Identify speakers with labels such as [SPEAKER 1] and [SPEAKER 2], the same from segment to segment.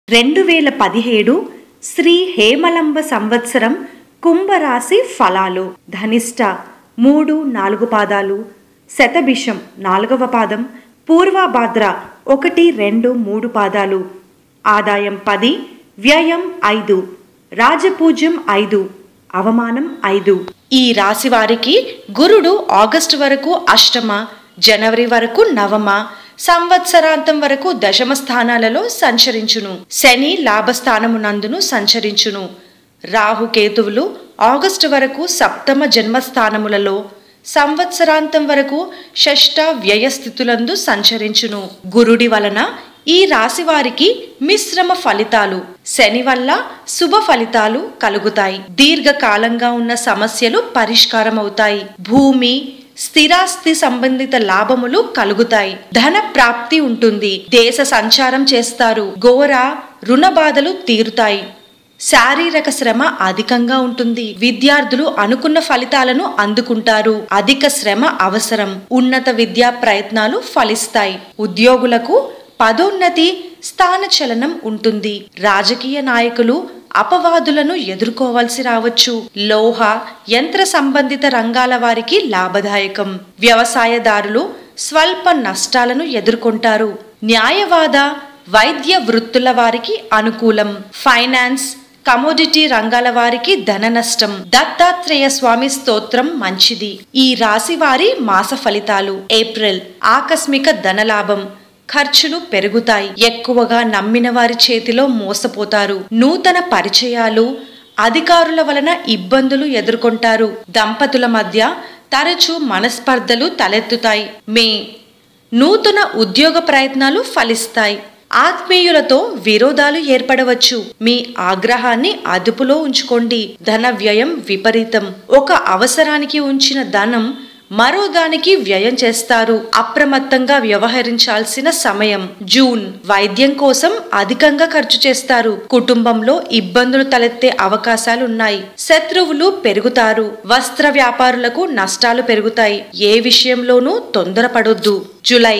[SPEAKER 1] 2017 శ్రీ హేమలంబ సంవత్సరం కుంభరాశి ఫలాలు. ధనిష్ట 3-4 పాదాలు, శతభిషం 4వ పాదం, పూర్వభాద్ర 1-2-3 పాదాలు. ఆదాయం 10, వ్యయం 5, రాజపూజ్యం 5, అవమానం 5. ఈ రాశి వారికి గురుడు ఆగస్టు వరకు అష్టమ, జనవరి వరకు నవమ, సంవత్సరాంతం వరకు దశమ స్థానాలలో సంచరించును. శని లాభస్థానమునందును సంచరించును. రాహుకేతువులు ఆగస్టు వరకు సప్తమ జన్మస్థానములలో, సంవత్సరాంతం వరకు షష్ఠ వ్యయస్థితులందు సంచరించును. గురుడి వలన ఈ రాశి వారికి మిశ్రమ ఫలితాలు, శని వల్ల శుభ ఫలితాలు కలుగుతాయి. దీర్ఘకాలంగా ఉన్న సమస్యలు పరిష్కారమవుతాయి. భూమి, స్థిరాస్తి సంబంధిత లాభములు కలుగుతాయి. ధన ప్రాప్తి ఉంటుంది. దేశ సంచారం చేస్తారు. ఘోర రుణ బాధలు తీరుతాయి. శారీరక శ్రమ అధికంగా ఉంటుంది. విద్యార్థులు అనుకున్న ఫలితాలను అందుకుంటారు. అధిక శ్రమ అవసరం. ఉన్నత విద్యా ప్రయత్నాలు ఫలిస్తాయి. ఉద్యోగులకు పదోన్నతి, స్థానచలనం ఉంటుంది. రాజకీయ నాయకులు అపవాదులను ఎదుర్కోవాల్సి రావచ్చు. లోహ, యంత్ర సంబంధిత రంగాల వారికి లాభదాయకం. వ్యవసాయదారులు స్వల్ప నష్టాలను ఎదుర్కొంటారు. న్యాయవాద, వైద్య వృత్తుల వారికి అనుకూలం. ఫైనాన్స్, కమోడిటీ రంగాల వారికి ధన నష్టం. దత్తాత్రేయ స్వామి స్తోత్రం మంచిది. ఈ రాశి వారి మాస ఫలితాలు. ఏప్రిల్ ఆకస్మిక ధనలాభం. ఖర్చులు పెరుగుతాయి. ఎక్కువగా నమ్మిన వారి చేతిలో మోసపోతారు. నూతన పరిచయాలు, అధికారుల వలన ఇబ్బందులు ఎదుర్కొంటారు. దంపతుల మధ్య తరచూ మనస్పర్ధలు తలెత్తుతాయి. మే నూతన ఉద్యోగ ప్రయత్నాలు ఫలిస్తాయి. ఆత్మీయులతో విరోధాలు ఏర్పడవచ్చు. మీ ఆగ్రహాన్ని అదుపులో ఉంచుకోండి. ధన వ్యయం విపరీతం. ఒక అవసరానికి ఉంచిన ధనం మరో దానికి వ్యయం చేస్తారు. అప్రమత్తంగా వ్యవహరించాల్సిన సమయం. జూన్ వైద్యం కోసం అధికంగా ఖర్చు చేస్తారు. కుటుంబంలో ఇబ్బందులు తలెత్తే అవకాశాలున్నాయి. శత్రువులు పెరుగుతారు. వస్త్ర వ్యాపారులకు నష్టాలు పెరుగుతాయి. ఏ విషయంలోనూ తొందరపడొద్దు. జూలై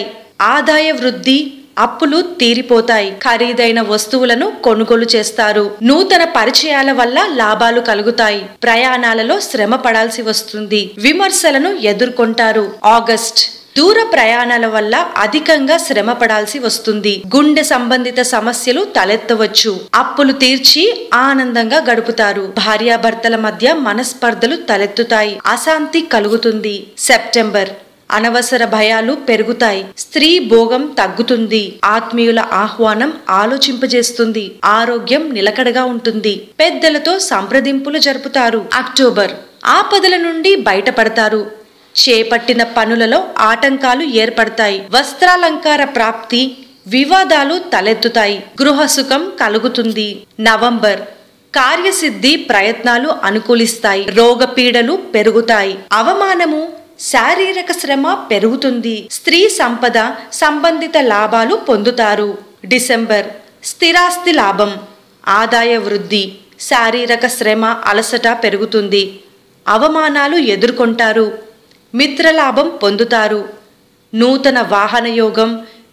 [SPEAKER 1] ఆదాయ వృద్ధి. అప్పులు తీరిపోతాయి. ఖరీదైన వస్తువులను కొనుగోలు చేస్తారు. నూతన పరిచయాల వల్ల లాభాలు కలుగుతాయి. ప్రయాణాలలో శ్రమ పడాల్సి వస్తుంది. విమర్శలను ఎదుర్కొంటారు. ఆగస్ట్ దూర ప్రయాణాల వల్ల అధికంగా శ్రమ పడాల్సి వస్తుంది. గుండె సంబంధిత సమస్యలు తలెత్తవచ్చు. అప్పులు తీర్చి ఆనందంగా గడుపుతారు. భార్యాభర్తల మధ్య మనస్పర్ధలు తలెత్తుతాయి. అశాంతి కలుగుతుంది. సెప్టెంబర్ అనవసర భయాలు పెరుగుతాయి. స్త్రీ భోగం తగ్గుతుంది. ఆత్మీయుల ఆహ్వానం ఆలోచింపజేస్తుంది. ఆరోగ్యం నిలకడగా ఉంటుంది. పెద్దలతో సంప్రదింపులు జరుపుతారు. అక్టోబర్ ఆపదల నుండి బయటపడతారు. చేపట్టిన పనులలో ఆటంకాలు ఏర్పడతాయి. వస్త్రాలంకార ప్రాప్తి. వివాదాలు తలెత్తుతాయి. గృహసుఖం కలుగుతుంది. నవంబర్ కార్యసిద్ధి ప్రయత్నాలు అనుకూలిస్తాయి. రోగపీడలు పెరుగుతాయి. అవమానము, శారీరక శ్రమ పెరుగుతుంది. స్త్రీ సంపద సంబంధిత లాభాలు పొందుతారు. డిసెంబర్ స్థిరాస్తి లాభం. ఆదాయ వృద్ధి. శారీరక శ్రమ, అలసట పెరుగుతుంది. అవమానాలు ఎదుర్కొంటారు. మిత్రలాభం పొందుతారు. నూతన వాహన యోగం.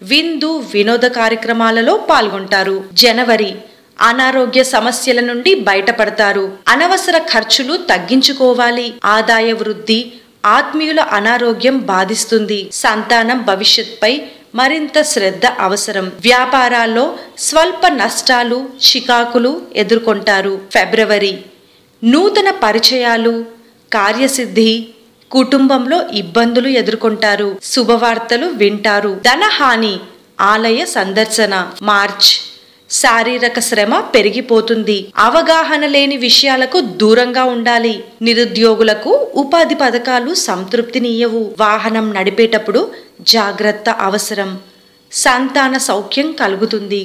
[SPEAKER 1] విందు వినోద కార్యక్రమాలలో పాల్గొంటారు. జనవరి అనారోగ్య సమస్యల నుండి బయటపడతారు. అనవసర ఖర్చులు తగ్గించుకోవాలి. ఆదాయ వృద్ధి. ఆత్మీయుల అనారోగ్యం బాధిస్తుంది. సంతానం భవిష్యత్పై మరింత శ్రద్ధ అవసరం. వ్యాపారాల్లో స్వల్ప నష్టాలు, చికాకులు ఎదుర్కొంటారు. ఫిబ్రవరి నూతన పరిచయాలు, కార్యసిద్ధి. కుటుంబంలో ఇబ్బందులు ఎదుర్కొంటారు. శుభవార్తలు వింటారు. ధనహాని. ఆలయ సందర్శన. మార్చ్ శారీరక శ్రమ పెరిగిపోతుంది. అవగాహన లేని విషయాలకు దూరంగా ఉండాలి. నిరుద్యోగులకు ఉపాధి పథకాలు సంతృప్తినియ్యవు. వాహనం నడిపేటప్పుడు జాగ్రత్త అవసరం. సంతాన సౌఖ్యం కలుగుతుంది.